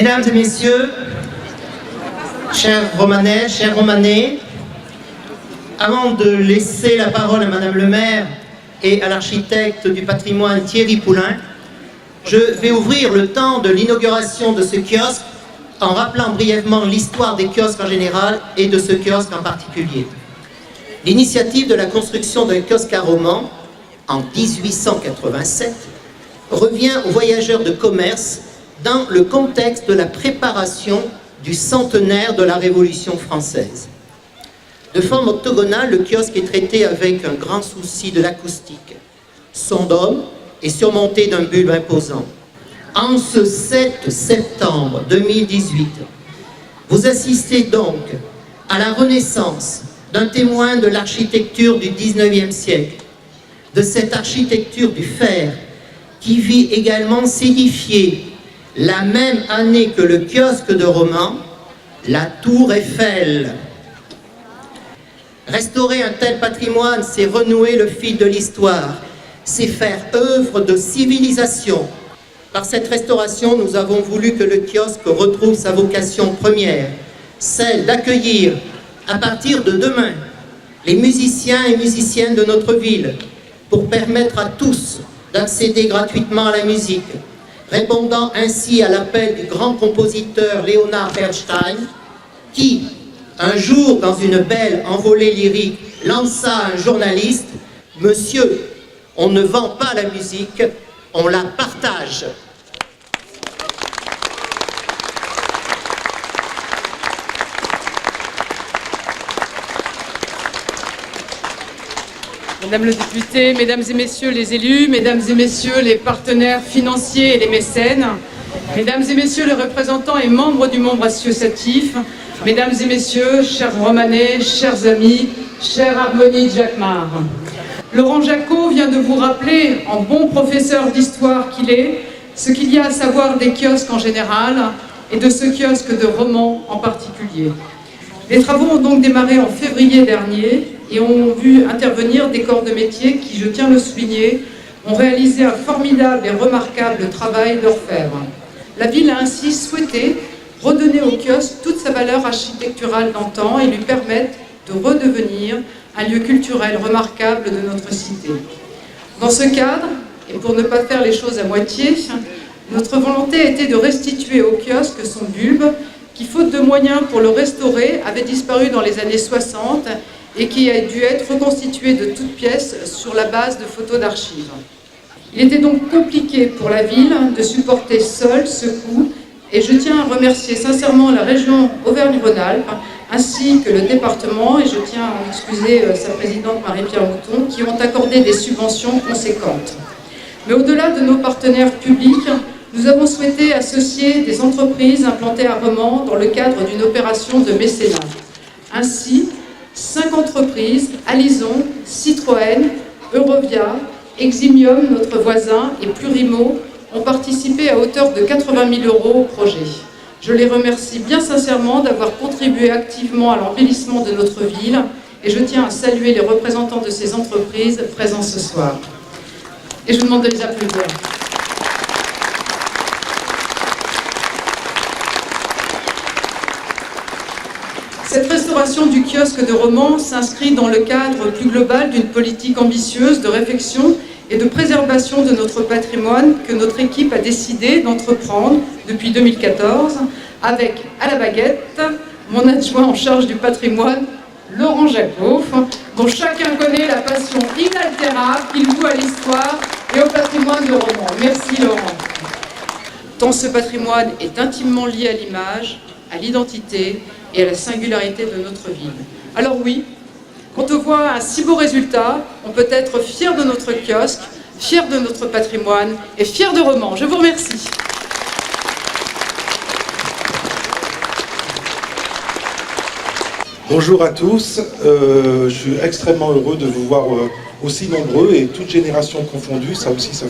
Mesdames et messieurs, chers Romanais, chers Romanais, avant de laisser la parole à Madame le maire et à l'architecte du patrimoine Thierry Poulain, je vais ouvrir le temps de l'inauguration de ce kiosque en rappelant brièvement l'histoire des kiosques en général et de ce kiosque en particulier. L'initiative de la construction d'un kiosque à Romans en 1887 revient aux voyageurs de commerce dans le contexte de la préparation du centenaire de la Révolution française. De forme octogonale, le kiosque est traité avec un grand souci de l'acoustique. Son dôme est surmonté d'un bulbe imposant. En ce 7 septembre 2018, vous assistez donc à la renaissance d'un témoin de l'architecture du 19e siècle, de cette architecture du fer qui vit également s'édifier la même année que le kiosque de Romans, la Tour Eiffel. Restaurer un tel patrimoine, c'est renouer le fil de l'histoire, c'est faire œuvre de civilisation. Par cette restauration, nous avons voulu que le kiosque retrouve sa vocation première, celle d'accueillir, à partir de demain, les musiciens et musiciennes de notre ville, pour permettre à tous d'accéder gratuitement à la musique, répondant ainsi à l'appel du grand compositeur Léonard Bernstein, qui, un jour, dans une belle envolée lyrique, lança à un journaliste « Monsieur, on ne vend pas la musique, on la partage ». Madame le député, mesdames et messieurs les élus, mesdames et messieurs les partenaires financiers et les mécènes, mesdames et messieurs les représentants et membres du monde associatif, mesdames et messieurs, chers Romanais, chers amis, chère Harmonie Jacquemart. Laurent Jacquot vient de vous rappeler, en bon professeur d'histoire qu'il est, ce qu'il y a à savoir des kiosques en général et de ce kiosque de Romans en particulier. Les travaux ont donc démarré en février dernier et ont vu intervenir des corps de métier qui, je tiens à le souligner, ont réalisé un formidable et remarquable travail d'orfèvre. La ville a ainsi souhaité redonner au kiosque toute sa valeur architecturale d'antan et lui permettre de redevenir un lieu culturel remarquable de notre cité. Dans ce cadre, et pour ne pas faire les choses à moitié, notre volonté a été de restituer au kiosque son bulbe qui, faute de moyens pour le restaurer, avait disparu dans les années 60 et qui a dû être reconstitué de toutes pièces sur la base de photos d'archives. Il était donc compliqué pour la ville de supporter seule ce coût et je tiens à remercier sincèrement la région Auvergne-Rhône-Alpes ainsi que le département, et je tiens à excuser sa présidente Marie-Pierre Mouton, qui ont accordé des subventions conséquentes. Mais au-delà de nos partenaires publics, nous avons souhaité associer des entreprises implantées à Romans dans le cadre d'une opération de mécénat. Ainsi, 5 entreprises, Alison, Citroën, Eurovia, Eximium, notre voisin, et Plurimo, ont participé à hauteur de 80 000 € au projet. Je les remercie bien sincèrement d'avoir contribué activement à l'embellissement de notre ville et je tiens à saluer les représentants de ces entreprises présents ce soir. Et je vous demande de les applaudir. Cette restauration du kiosque de Romans s'inscrit dans le cadre plus global d'une politique ambitieuse de réflexion et de préservation de notre patrimoine que notre équipe a décidé d'entreprendre depuis 2014 avec, à la baguette, mon adjoint en charge du patrimoine, Laurent Jacquot, dont chacun connaît la passion inaltérable qu'il voue à l'histoire et au patrimoine de Romans. Merci Laurent. Tant ce patrimoine est intimement lié à l'image, à l'identité et à la singularité de notre ville. Alors oui, quand on voit un si beau résultat, on peut être fier de notre kiosque, fier de notre patrimoine et fier de Romans. Je vous remercie. Bonjour à tous, je suis extrêmement heureux de vous voir aussi nombreux et toutes générations confondues, ça aussi ça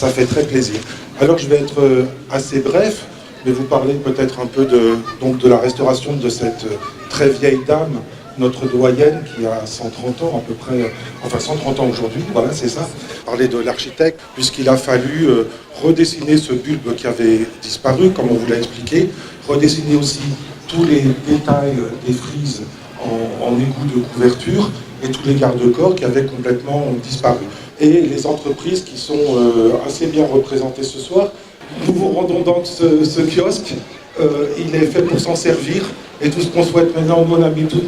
fait très plaisir. Alors je vais être assez bref, mais vous parler peut-être un peu de la restauration de cette très vieille dame notre doyenne qui a 130 ans à peu près, enfin 130 ans aujourd'hui, voilà c'est ça. Parler de l'architecte, puisqu'il a fallu redessiner ce bulbe qui avait disparu, comme on vous l'a expliqué, redessiner aussi tous les détails des frises en égout de couverture et tous les garde-corps qui avaient complètement disparu. Et les entreprises qui sont assez bien représentées ce soir. Nous vous rendons donc ce kiosque, il est fait pour s'en servir, et tout ce qu'on souhaite maintenant, on a mis tout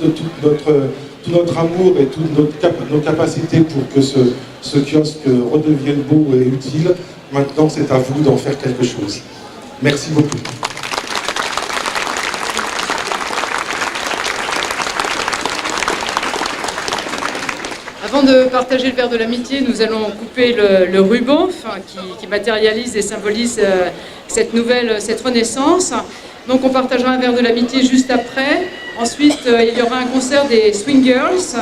notre amour et toutes nos capacités pour que ce kiosque redevienne beau et utile. Maintenant, c'est à vous d'en faire quelque chose. Merci beaucoup. Avant de partager le verre de l'amitié, nous allons couper le ruban qui matérialise et symbolise cette renaissance. Donc on partagera un verre de l'amitié juste après. Ensuite, il y aura un concert des Swing Girls